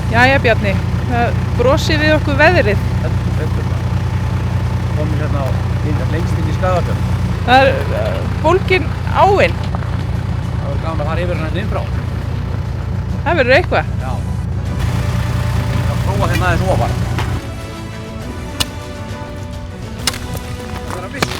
Jæja Bjarni, það brosir við okkur veðrið. Komum hérna lengst inn í Skagafjörð. Það bólgin áin. Það var gaman að fara yfir hérna inn frá. Það verður eitthvað. Já. Það að prófa hérna aðeins ofar. Það er að vissa.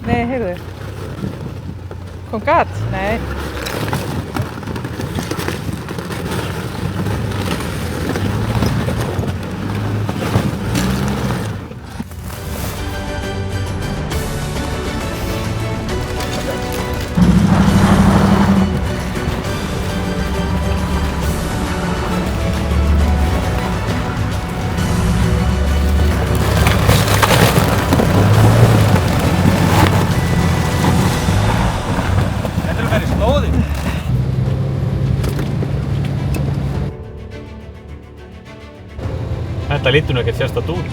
Nei, heyrðu. Kom gat? Nei. Þetta lítur nú ekkert sérstakt út.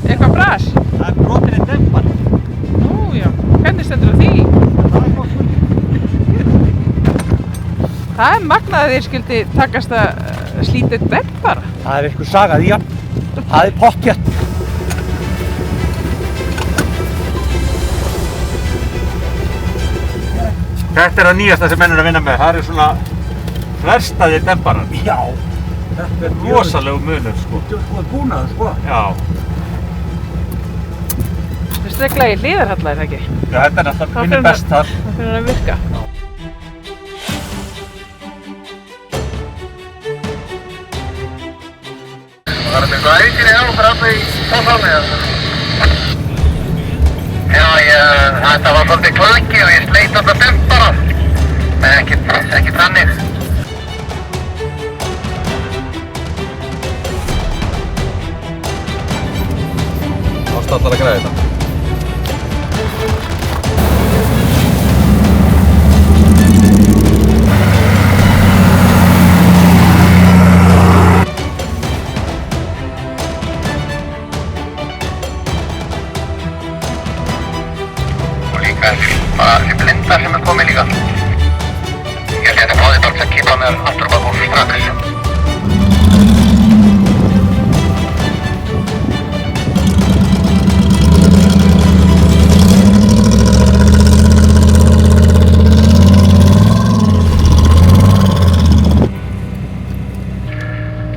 Eitthvað bras? Það er brotin í dempar. Nú já, hvernig stendur á því? Það er gott fundið. Það er magnað að þeir skildi takast að slíta dempara. Það er eitthvað sagað í hann. Það er pottþétt. Þetta er það nýjasta sem menn eru að vinna með. Það eru svona frestaðir demparar. Já. Þetta er Rosalegu munur, sko. Þetta er sko búnaður, sko. Já. Það er stregla í hliðarhalla, er það ekki? Já, þetta er alltaf minni best þar. Það fyrir að virka. Það er eitthvað ævintýri á fyrir alla í tófáni eða? Já, þetta var svolítið klaki og ég sleit alltaf dempara. En ekkert þannig. Ástu allar að græða þetta. Bara þessi blinda sem er komið líka. Ég held ég að báði bara að kippa mér aftur og baka úr strax.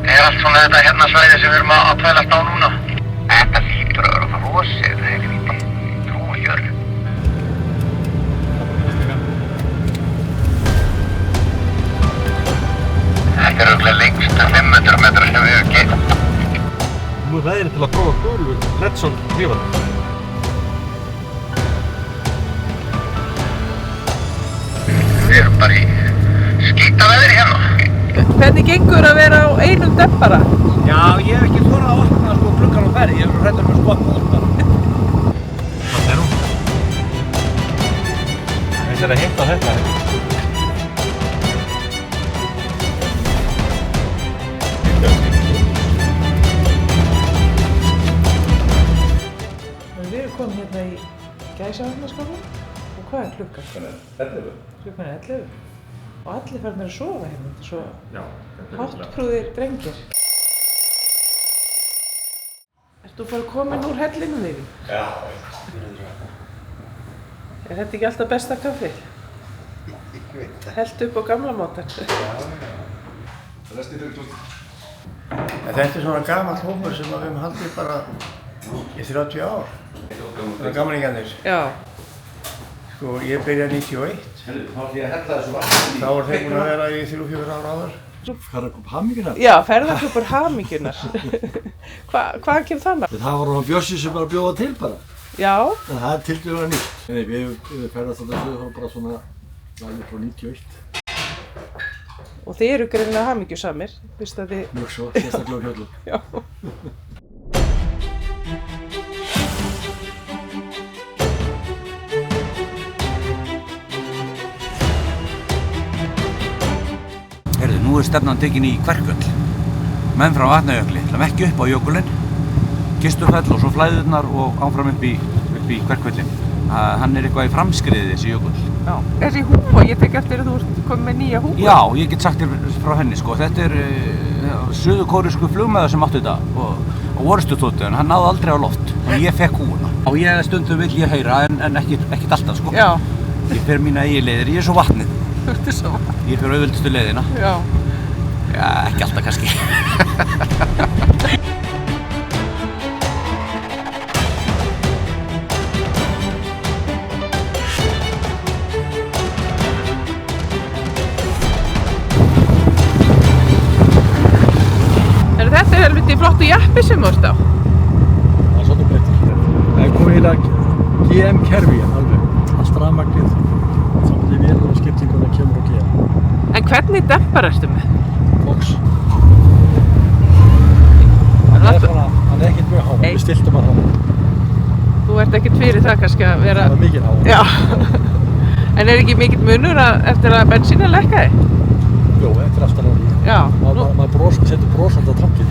Það er allt svona þetta hérna svæði sem við erum að tvælast á núna. Þetta hlýtur að vera frosið, helvíti. Trújörg. Þetta er auðvitað lengstu 500 metrar sem við hefum gert. Nú er veðrið til að prófa gulu Ledson hrífandi. Við erum bara í skítaveðri hérna. Hvernig gengur að vera á einum dempara? Já, ég hef ekki þorað að opna sko gluggan og ferð. Ég hef hræddur með skotna og opna. Hvað er hún? Við sér að hitta þetta. Við erum komin hérna í Gæsavatnaskála og hvað er klukkan? Klukkan er 11. Og allir farnir að sofa hérna, þetta er svo háttprúðir drengir. Þú bara komin úr hellinum þínum? Já. Er þetta ekki alltaf besta kaffi? Ég veit það. Hellt upp á gamla mátan. Resti fyrir klúst. Þetta er svona gamall hópur sem við höfum haldið bara í 30 ár. Það er gamlingarnir. Já. Sko, ég byrjaði 91. Þá ætlum ég að hella þessu vatni. Þá var þeir búin að vera í 3-4 ára áður. Ferðarklúbb Hamingjunar? Já, ferðarklúbbur Hamingjunar. Hvaðan kemur það með? Það var hann Bjössi sem bara bjóða til bara. Já. En það er tildulega nýtt. Nei, við ferðast alltaf sögðu bara svona alveg frá 91. Og þið eru greinilega hamingjusamir, fyrst að þið... Mjög svo, sérstaklega á fjöllum. Já. Heyrðu, nú er stefnan tekin í Kverkfjöll. Menn frá Vatnajökli, ætlum ekki upp á jökulinn, Kistufell og svo flæðurnar og áfram upp í Kverkfjöllin. Hann er eitthvað í framskriði þessi jökull. Já. Þessi húfa, ég tek eftir að þú ert komið með nýja húfa. Já, ég get sagt þér frá henni sko. Þetta er suðurkóresku flugmaður sem átti þetta og orrustuþotu en hann náði aldrei á loft. Og ég fekk húfuna. Og ég stundum vil ég heyra en ekkert alltaf sko. Já. Ég fer mína eigin leiðir, ég er svo vatnið. Þú ert svo. Ég fer auðveldustu leiðina. Já. Já, ekki alltaf kannski. Þetta er helviti flottu jeppi sem þú ert á. Það er svolítið betur. Það er komið eiginlega GM-kerfi alveg. Allt rafmagnið, samtidig vélar og skiptinguna kemur á GM. En hvernig dempar ertu með? Fox. Hann Hann er ekkert mjög háa. Nei. Við stiltum hann háa. Þú ert ekkert fyrir það kannski að vera... Það var mikið háa. Já. En er ekki mikill munur eftir að bensínin lækkaði? Jó, þetta er aftan á því. Já. Maður setur brosandi á tankinn.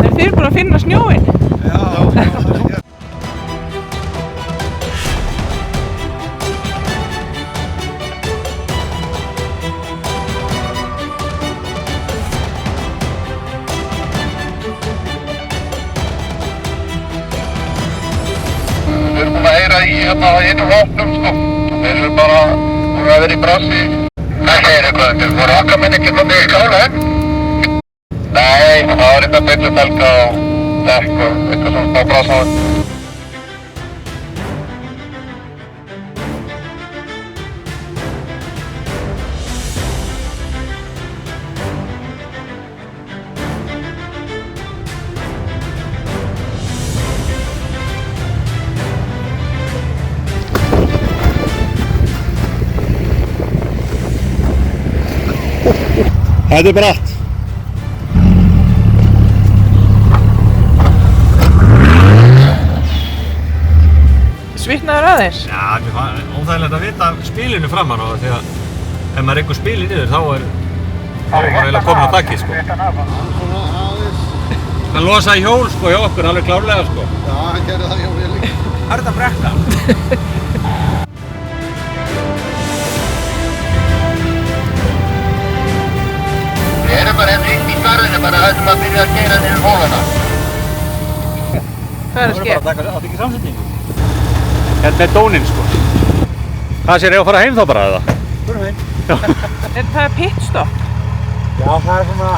En þið eru búin að finna snjóinn? Já. Við erum búin að heyra í einu hópnum sko. Þeir eru bara búin að vera í brasi. Hvað segir eitthvað? Þeir voru okkar menn ekki komið í skála, Nei, það var eitthvað betur felga og dekk og eitthvað svona smá brasa. Þetta er bratt. Svitnaður aðeins? Já, mér fannst óþægilegt að vita spilinu framan á það því að ef maður reykur spilið niður þá er maður eiginlega komin á þakið sko. Svona aðeins. Hann losaði hjól sko hjá okkur alveg klárlega sko. Já, hann gerði það hjá mér líka. Það er þetta brekka. Við erum bara hérna í skarðinu, bara hættum að byrja að keyra niður hólana. Hvað er að ske? Það er ekki samsetningu. Hérna er dónin sko. Hvað sér ég að fara heim þá bara eða? Förum heim. En það er pitstop. Já, það er svona...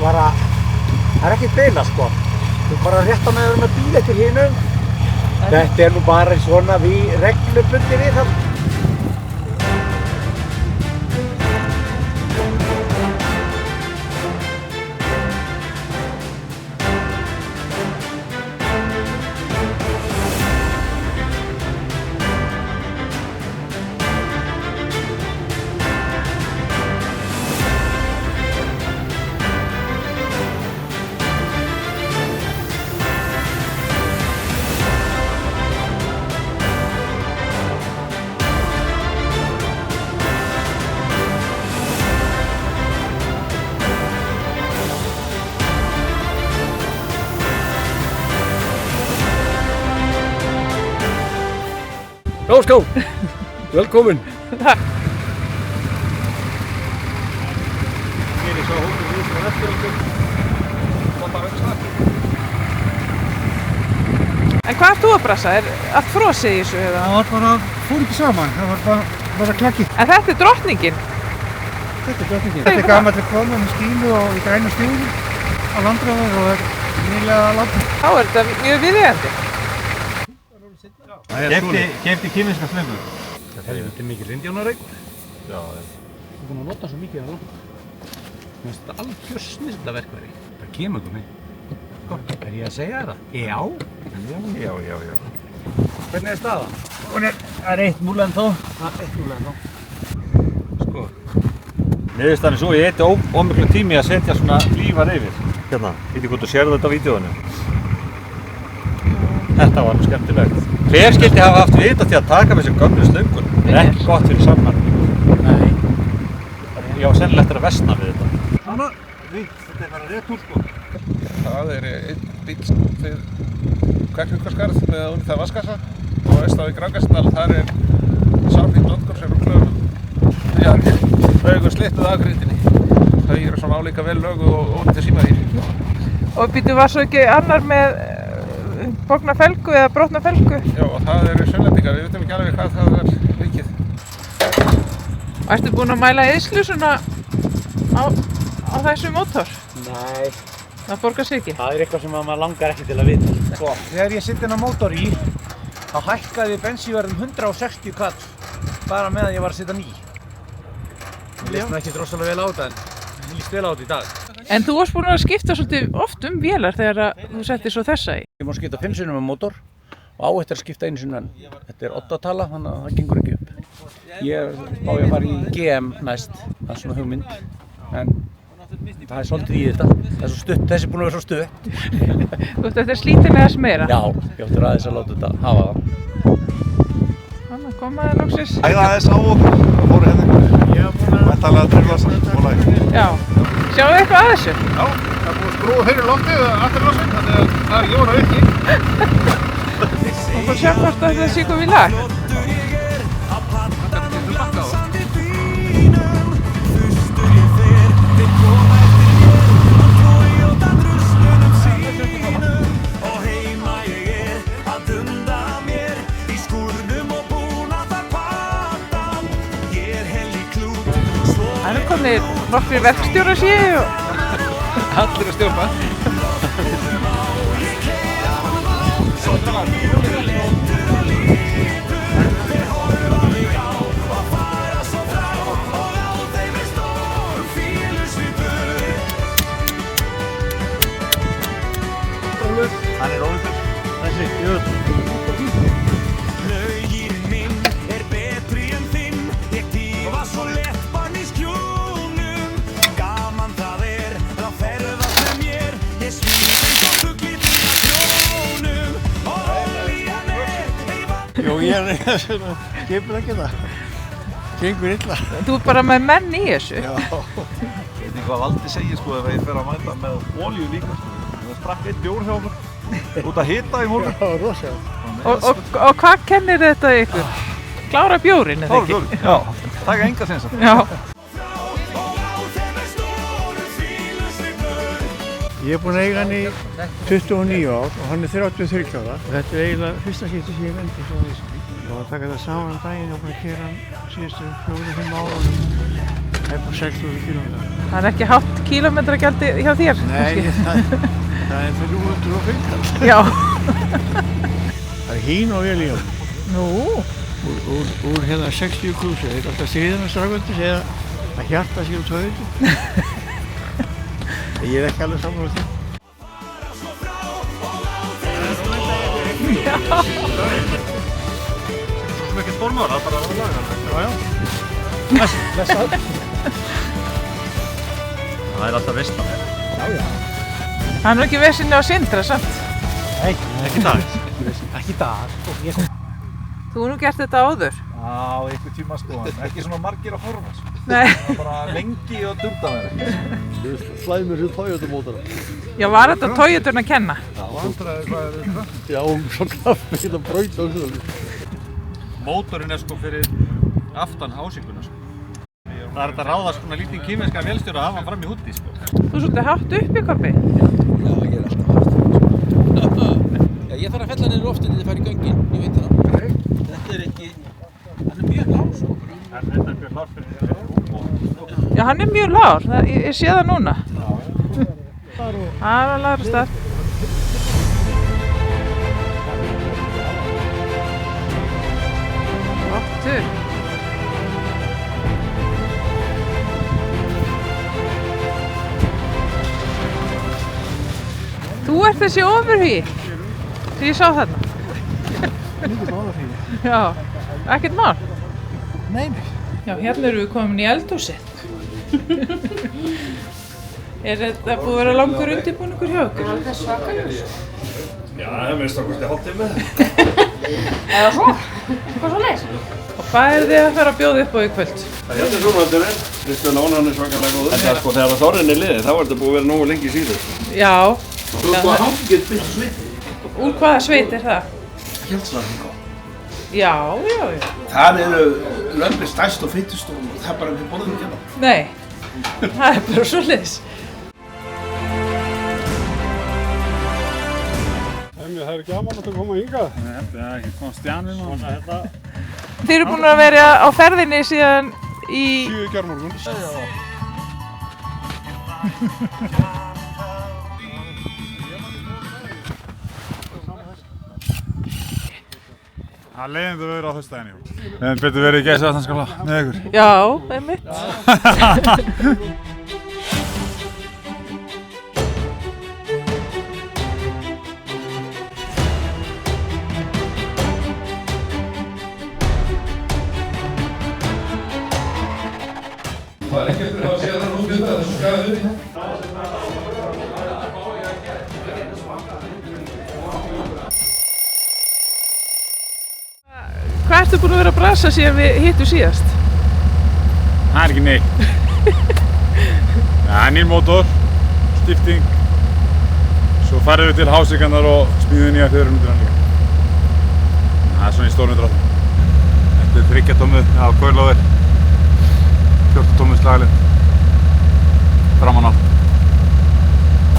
Það er ekkert beina sko. Þú bara rétt á meðan með bíl eftir hinum. Þetta er nú bara svona reglubundið við það. Skál! Velkomin! Hér er svo hópur við sem er eftir okkur. Það bara auðvitað. En hvað ert þú að brasa? Er allt frosið í þessu eða? Það var bara, fór ekki saman, það var bara klakki. En þetta er drottningin? Þetta er drottningin. Þetta er gamalli kona með stílu og í græna stjúli á landráður og er nýlega látum. Þá er þetta mjög viðeigandi. Keypti kínverska slöngu. Þetta er mikil indjánareikur. Já. Þú er búin að nota svo mikið að langa. Mér finnst þetta algjör snilda verkværi. Það kemur ekki mig. Er ég að segja þetta? Já. Já. Hvernig er staðan? Það er 1-0 ennþá. Sko. Niðurstaðan er svo, ég eiti ómiklu tími að setja svona lífar yfir. Hérna, veit hvort þú sérðu þetta á vídeóinu. Þetta var nú skemmtilegt. Hver skildi hafa haft vita til að taka með þessu gömlu slöngun? Ekki gott fyrir samnarni. Nei. Ég var sennilega eftir að versna við þetta. Svona, þetta er bara rétt úr sko. Það er einn bíl fyrir Kverkvíkurskarð með undir það vaskassa og austan við Grágæsdal, þar er samfínt lótkur sem er klöfum lögu slittuð af grindinni. Þau eru svona álíka vel lögu og ónýttir símaðýr. Og býtu, var svo ekki annar með bogna felgu eða brotna felgu? Já, og það eru sunnlendingar, við veitum ekki alveg hvað það er vikið. Ertu búinn að mæla eyðslu svona á þessu mótor? Nei, Það borgar sig ekki? það er eitthvað sem maður langar ekki til að vita. Sko, þegar ég sitt inn á mótor í, þá hækkaði bensínverð 160 kall bara meðan ég var að setja ný. Mér líst nú ekki drossalega vel á þetta en mér líst vel á þetta í dag. En þú varst búinn að skipta svolítið oft vélar þegar þú settir svo þessa í. Ég má skipta 5 sinnum með mótor og á eftir að skipta 1 sinni enn. Þetta er 8 tala, þannig að það gengur ekki upp. Ég spá ég að fara í GM næst, það er svona hugmynd. En það er svolítið í þetta. Það er svo stutt, þessi er búinn að vera svo stutt. Þú veist, þetta er slítin eða meira? Já, ég ætti aðeins að láta þetta hafa það. Þannig að komaði loksins. Æða aðeins á okkur, það fóru hérna. Ég hef búin að mættalega driflásar og læg. Já. Sjáum við eitthvað að þessu? Já, það er búin að skrúa fyrir loftið og aftur lásinn, þannig að það er jóna virki. Og sjá hvort að þetta sé komið í lag. Það er komnir nokkrir verkstjórar séu og Allir að stjórna. Hann er ónýttur. Þessi, jöt. Laugin minn er betri en þinn. Ég tífa svo lett barn í skjónum. Gaman það er að ferðast með mér. Ég svíf eins og fugl í þína hljónum. Olían er Jú, ég er svona, skipur ekki það. Gengur illa. þú er bara með menn í þessu. Já. Ég veit ekki hvað Valdi segir sko ef ég fer að mæta með olíu líka sko. Það sprakk 1 bjór hjá okkur út að hita í morgun. Já, rosa. Og hvað kennir þetta ykkur? Klára bjórinn eða ekki? Já, taka enga sinns að. Já. Ég er búinn að eiga hann í 29 ár og hann er 33 ára. Og þetta er eiginlega fyrsta skipti sem ég vendi svo þessu. Ég var að taka það saman daginn og búinn að keyra hann síðustu 4-5 árum. Það er bara 6.000 km. Það er ekki hátt kílómetragjaldi hjá þér? Nei, það er 305. Já. Það er hín og vel í hann. Nú, Úr hérna 60 krúsi. Þetta er alltaf stríðarnarstrafgöldi segja að hjarta sér út höfðu. Ég er ekki alveg saman á því. Svo sem ekkert formar, það er bara að laga hann. Já. Það er alltaf veistla. hann er ekki vesinni á Sindra samt. Nei, Ekki í dag. ekki í dag. Þú hefur nú gert þetta áður. Já, einhver tíma sko, en ekki svona margir að horfa sko. Nei. Það var bara lengi og dunda með þetta. Slæmur hér Toyota-mótora. Já, var þetta Toyotunni að kenna? Já, vandræði hvað er þetta? Já, svo krafti að brauta á þessu. mótorinn sko fyrir aftan ásíkuna sko. Það er þetta að ráða svona lítinn kýmverska vélstjóra að hafa hann fram í húddi sko. Þú er svolítið hátt uppi, Kobbi. Já, ég er alltaf hátt. Já, ég þarf að fella niður loftið þegar ég fara í göngin, ég veit það. Þetta er ekki, hann er mjög lág sko. Þetta er mjög lág fyrir þér. Já, hann er mjög lágur, ég sé það núna. Það er að læra stað. Flottur. Þú ert þessi ofurhugi sem ég sá þarna. Mikið ofurhugi. Já, ekkert mál. Nei. Já, hérna erum við komin í eldhúsið. Er þetta búið að vera langur undirbúningur hjá ykkur? Alveg svakalegur. Já, það minnst okkur hálftími. Eða svo? Hvað svo leys? Og hvað er þið að fara að bjóða upp á í kvöld? Það hérna er súrvöldurinn. Fyrstu lánan er svakalega góður. En það sko, þegar þorrinn er liðið, þá er þetta búið að vera nógu lengi síður. Já. Þú sko að hangið byrja sveit. Úr hvaða sveit er það? Hjaldslæðinga. Já. Það eru lömbið stærst og feitust og það er bara við borðum ekki hérna. Nei, það er bara svoleiðis. Það er gaman að koma hingað. Þetta er ekki svona stjánum. Svona þetta. Þið eru búin að vera á ferðinni síðan í... 10 í gærmorgun. Það er leiðindi að vera á föstudaginn. En betur verið í Gæsavatnsskóla með ykkur. Já, einmitt. Það er ekki eftir að segja það nú mynda þessu skæðu. Hvað ertu búin að vera að brasa síðan við hittum síðast? Það er ekki neitt. Það er nýr mótor, stifting. Svo farið við til hásíkarnar og smíðum nýja 400 líka. Það er svona í stórum dráttum. Þetta er 3 tómu á Coilover. 14 tómu slagalinn. Framan á.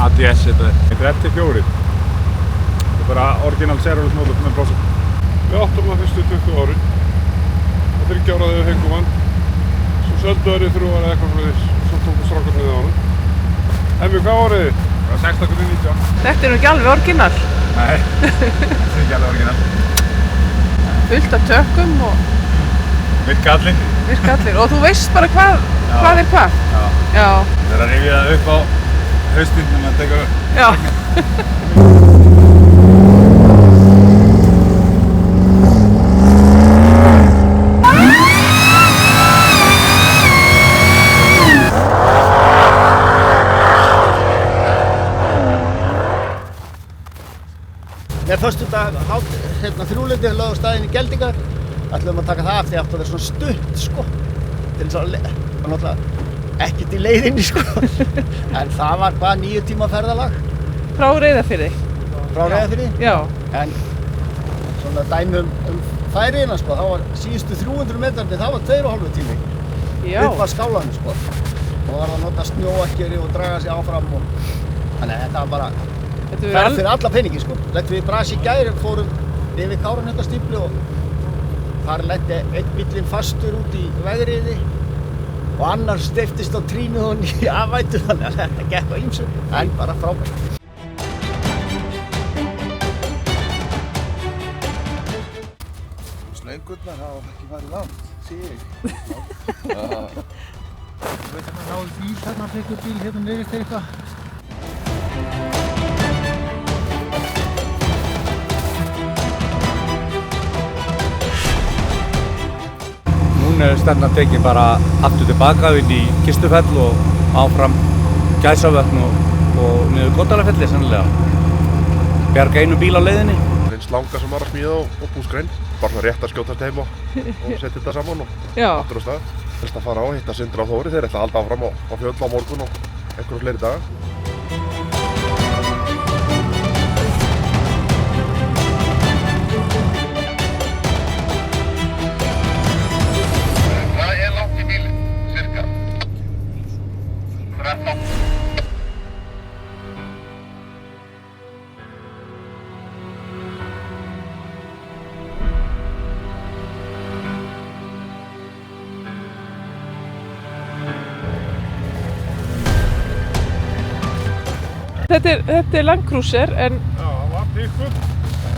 ADS þetta er. Þetta er FT4. Þetta er bara original serverless mótor með brásar. Við áttum það fyrstu 20 árin. Og 3 ára þegar við fengum hann. Svo söldu það í 3 ára eitthvað frá því. Svo tókum strákarnir á hann. Hemmi, hvað árið þið? Það var 16 og 19. Þetta er nú ekki alveg orginal. Nei, þetta er ekki alveg orginal. Fullt af tökum og... Virka allir. Virka allir. Og þú veist bara hvað er hvað? Já. Já. Það er að rifja það upp á haustinn þegar maður tekur upp. Já. Með föstudag, þrjúleytið lögðu staðinn í Geldingar. Ætlum að taka það af því að það er svona stutt sko. Til þess að náttúrulega ekkert í leiðinni sko. En það var hvað 9 tíma ferðalag. Frá Reyðarfirði? Frá Reyðarfirði? Já. En svona dæmi færiðina sko, þá var síðustu 300 metrarnir, það var 2,5 tími. Já. Upp að skálanum sko. Og var það að nota snjóakkeri og draga sig áfram og... Þannig að þetta var bara... Ferð fyrir alla peningi sko. Lentum við í Brasi í gær, fórum yfir Kárahnjúkastíflu og þar lenti einn bíllinn fastur út í vegriði og annar steyptist á trínu og í afvætu, þannig að þetta gekk á ýmsu, en bara frábært. Slöngurnar hafa ekki farið langt, sé ég. Þú veit að maður náði bíl þarna, fekk bíl hérna neyðist eitthvað. Núna er stefnan tekin bara aftur tilbaka inn í Kistufell og áfram Gæsavötn og niður Kollafjalli sennilega. Bjarga einu bíl á leiðinni. Eins langa sem var að smíða og búskrein. Bara svona rétt að skjótast heim og setja þetta saman og aftur á stað. Helst að fara á að hitta Sindra og Þóri, þeir ætla að halda áfram á fjöll á morgun og einhverjum fleiri daga. Þetta er Land Cruiser en Já, það var pikkup.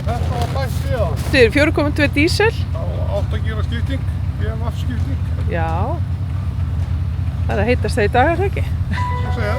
Þetta var bætt við á. þetta er 4,2 dísel. Það var 8 gíra skipting, BMF skipting. Já. Það er að heitast það í dag, er það ekki? Svo segja.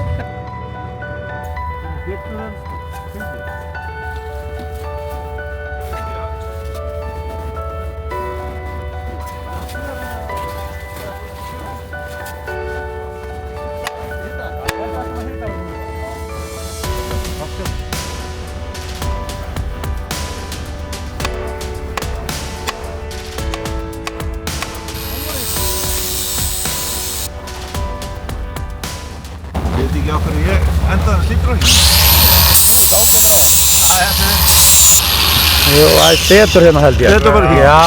Ég veit ekki á hverju ég endaði að slítra ekki. Jú, það er betur hérna held ég. Betur bara ekki? Já.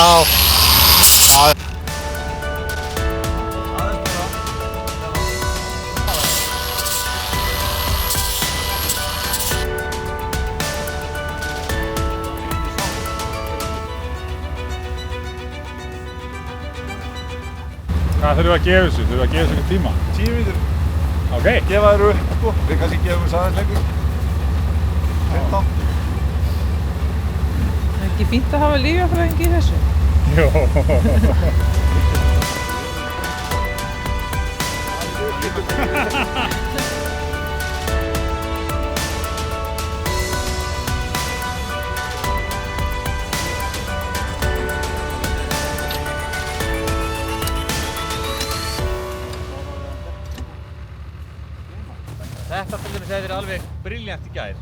Hvað þurfum við að gefa þessu? Þurfum við að gefa þessu eitthvað tíma? 10 mínútur. Ok. Gefa þér upp, sko. Við kannski gefum þess aðeins lengur. 15. Það er ekki fínt að hafa lífjafræðing í þessu. Jó. Þetta til dæmis hefði verið alveg brilljant í gær.